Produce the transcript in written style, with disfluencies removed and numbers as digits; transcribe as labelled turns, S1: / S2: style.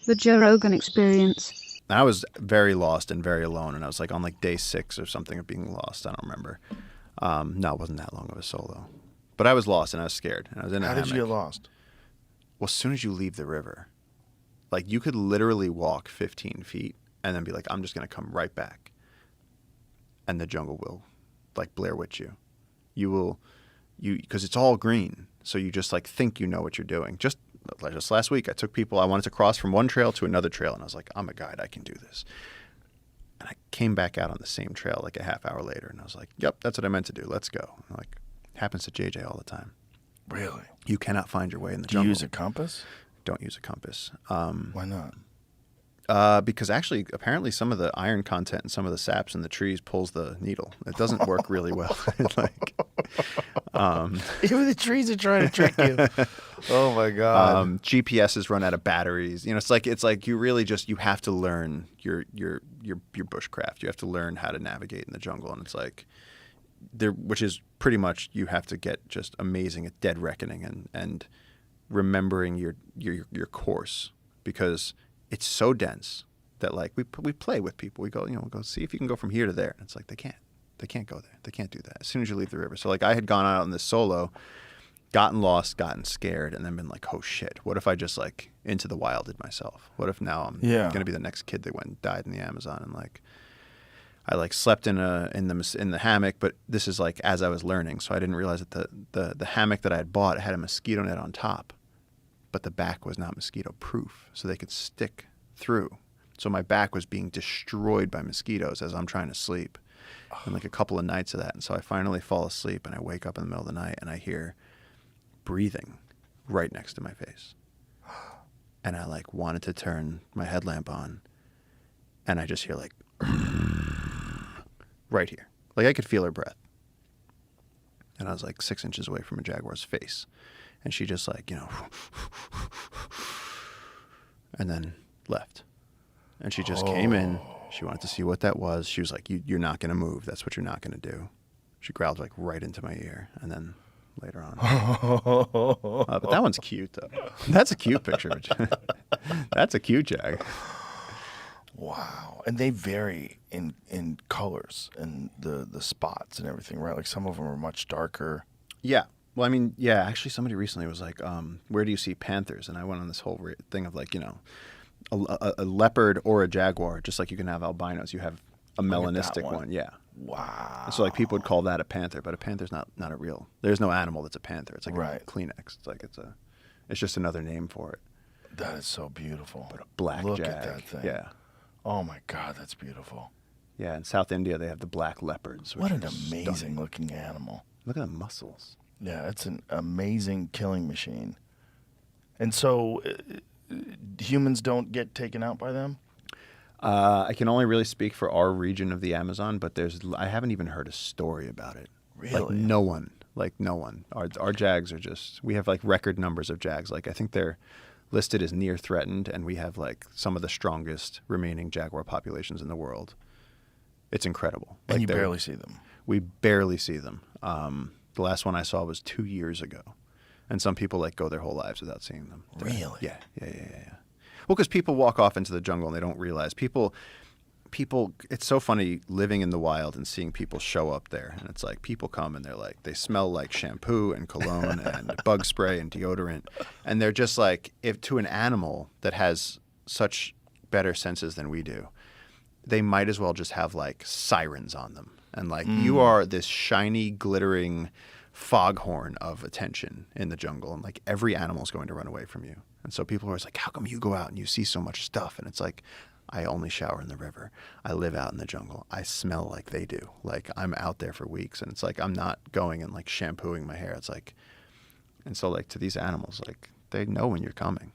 S1: The Joe Rogan Experience.
S2: I was very lost and very alone, and I was like on like day 6 or something of being lost. I don't remember. No, it wasn't that long of a solo. But I was lost and I was scared. And I was in a
S3: How
S2: hammock.
S3: did you get lost?
S2: Well, as soon as you leave the river, like you could literally walk 15 feet and then be like, I'm just going to come right back. And the jungle will like Blair Witch you. Because it's all green. So you just like think you know what you're doing. Just last week, I wanted to cross from one trail to another trail. And I was like, I'm a guide. I can do this. And I came back out on the same trail like a half hour later. And I was like, yep, that's what I meant to do. Let's go. And like, happens to JJ all the time.
S3: Really?
S2: You cannot find your way in the
S3: Do
S2: jungle.
S3: you use a compass?
S2: Don't use a compass.
S3: Why not?
S2: Because actually, apparently some of the iron content and some of the saps in the trees pulls the needle. It doesn't work really well.
S3: Even the trees are trying to trick you. Oh my God.
S2: GPSs run out of batteries. It's like you really you have to learn your bushcraft. You have to learn how to navigate in the jungle, and it's like which is pretty much you have to get just amazing at dead reckoning and remembering your course, because it's so dense that like we play with people. We go go see if you can go from here to there. And it's like they can't go there. They can't do that as soon as you leave the river. So like I had gone out on this solo, gotten lost, gotten scared, and then been like, oh shit, what if I just like into the wilded myself? What if now I'm gonna be the next kid that went and died in the Amazon? And like I like slept in the hammock, but this is like as I was learning, so I didn't realize that the hammock that I had bought had a mosquito net on top, but the back was not mosquito proof, so they could stick through. So my back was being destroyed by mosquitoes as I'm trying to sleep. And like a couple of nights of that. And so I finally fall asleep and I wake up in the middle of the night and I hear breathing right next to my face. And I like wanted to turn my headlamp on and I just hear like right here. Like I could feel her breath. And I was like 6 inches away from a jaguar's face. And she just like, and then left. And she just came in. She wanted to see what that was. She was like, you're not going to move. That's what you're not going to do. She growled like right into my ear. And then later on. But that one's cute, though. That's a cute picture. That's a cute jag.
S3: Wow. And they vary in colors and the spots and everything, right? Like some of them are much darker.
S2: Yeah. Well, I mean, yeah, actually somebody recently was like, where do you see panthers? And I went on this whole thing of like, a leopard or a jaguar, just like you can have albinos, you have a melanistic one. Yeah.
S3: Wow.
S2: So like people would call that a panther, but a panther's not a real. There's no animal that's a panther. It's like a Kleenex. It's like it's just another name for it.
S3: That is so beautiful.
S2: But a black
S3: Look
S2: jag.
S3: at that thing.
S2: Yeah.
S3: Oh my God, that's beautiful.
S2: Yeah, in South India they have the black leopards.
S3: What an amazing looking animal.
S2: Look at the muscles.
S3: Yeah, it's an amazing killing machine. And so humans don't get taken out by them?
S2: I can only really speak for our region of the Amazon, but I haven't even heard a story about it.
S3: Really?
S2: Like no one. Our jags are we have like record numbers of jags. Like I think they're listed as near threatened, and we have like some of the strongest remaining jaguar populations in the world. It's incredible.
S3: And
S2: like
S3: you barely see them.
S2: We barely see them. The last one I saw was 2 years ago. And some people like go their whole lives without seeing them.
S3: Really?
S2: Yeah. Well, because people walk off into the jungle and they don't realize. People, it's so funny living in the wild and seeing people show up there. And it's like people come and they're like, they smell like shampoo and cologne and bug spray and deodorant. And they're just like, if to an animal that has such better senses than we do, they might as well just have like sirens on them. And like you are this shiny, glittering foghorn of attention in the jungle, and like every animal's going to run away from you. And so people are always like, how come you go out and you see so much stuff? And it's like, I only shower in the river. I live out in the jungle. I smell like they do. Like I'm out there for weeks, and it's like I'm not going and like shampooing my hair. It's like, and so like to these animals, like they know when you're coming.